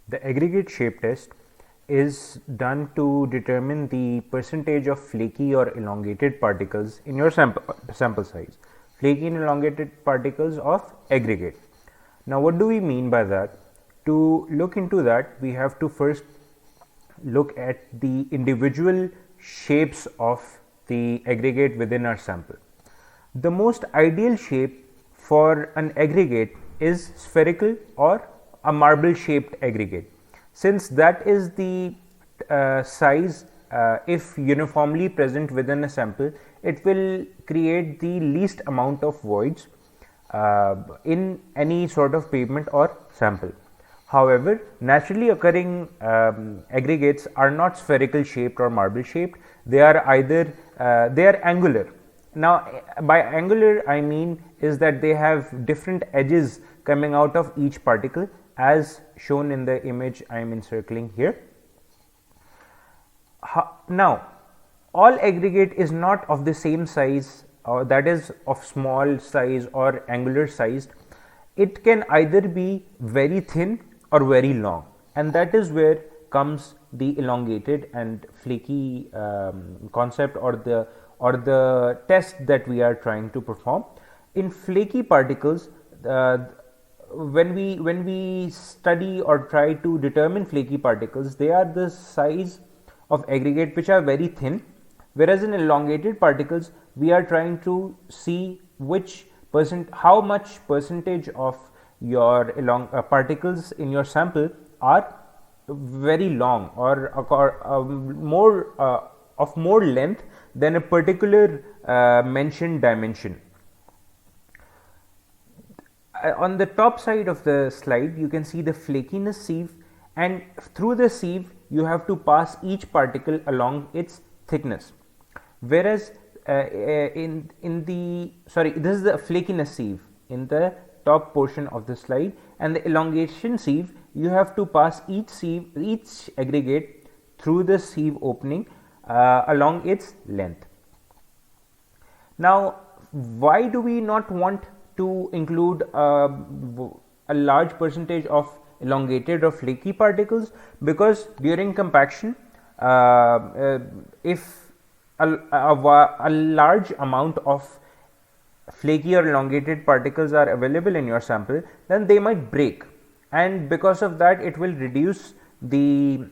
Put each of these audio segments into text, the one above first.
The aggregate shape test is done to determine the percentage of flaky or elongated particles in your sample size. Flaky and elongated particles of aggregate. Now, what do we mean by that? To look into that, we have to first look at the individual shapes of the aggregate within our sample. The most ideal shape for an aggregate is spherical or a marble shaped aggregate, since that is the size if uniformly present within a sample, it will create the least amount of voids in any sort of pavement or sample. However, naturally occurring aggregates are not spherical shaped or marble shaped, they are either they are angular. Now, by angular I mean is that they have different edges coming out of each particle, as shown in the image I am encircling here. Now, all aggregate is not of the same size, that is of small size or angular sized. It can either be very thin or very long, and that is where comes the elongated and flaky concept, or the test that we are trying to perform. In flaky particles, when we study or try to determine flaky particles, they are the size of aggregate which are very thin, whereas in elongated particles we are trying to see how much percentage of your particles in your sample are very long or more of more length than a particular mentioned dimension. On the top side of the slide you can see the flakiness sieve, and through the sieve you have to pass each particle along its thickness, whereas in the this is the flakiness sieve in the top portion of the slide, and the elongation sieve you have to pass each aggregate through the sieve opening along its length. Now, why do we not want to include a large percentage of elongated or flaky particles? Because during compaction, if a large amount of flaky or elongated particles are available in your sample, then they might break, and because of that it will reduce the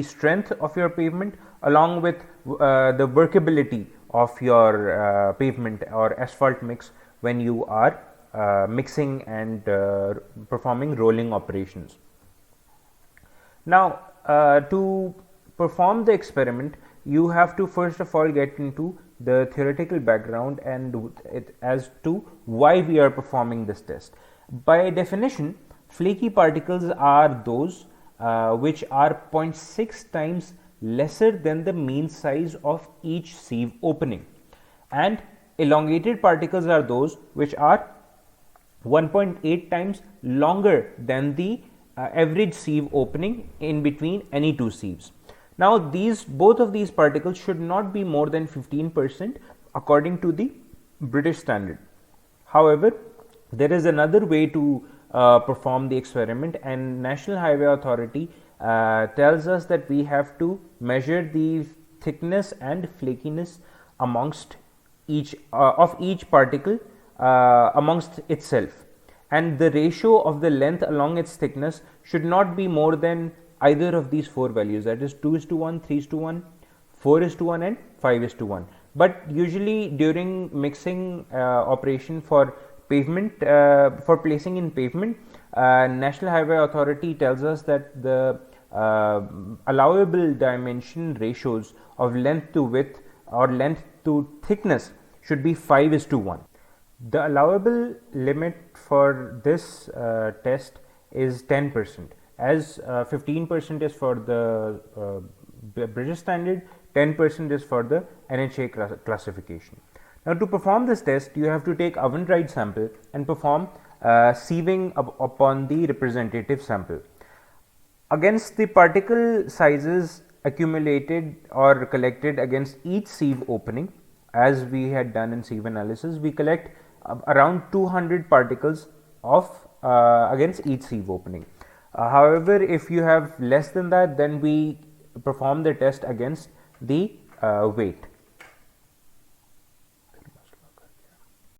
strength of your pavement along with the workability of your pavement or asphalt mix when you are mixing and performing rolling operations. Now, to perform the experiment, you have to first of all get into the theoretical background and as to why we are performing this test. By definition, flaky particles are those which are 0.6 times lesser than the mean size of each sieve opening, and elongated particles are those which are 1.8 times longer than the average sieve opening in between any two sieves. Now, both of these particles should not be more than 15% according to the British standard. However, there is another way to perform the experiment, and National Highway Authority tells us that we have to measure the thickness and flakiness amongst each particle amongst itself, and the ratio of the length along its thickness should not be more than either of these four values, that is 2:1, 3:1, 4:1 and 5:1. But usually during mixing operation for pavement, for placing in pavement, National Highway Authority tells us that the allowable dimension ratios of length to width or length to thickness should be 5:1. The allowable limit for this test is 10%, as 15% is for the British standard, 10% is for the NHA classification. Now, to perform this test, you have to take oven dried sample and perform sieving upon the representative sample. Against the particle sizes accumulated or collected against each sieve opening, as we had done in sieve analysis, we collect around 200 particles of against each sieve opening. However, if you have less than that, then we perform the test against the weight.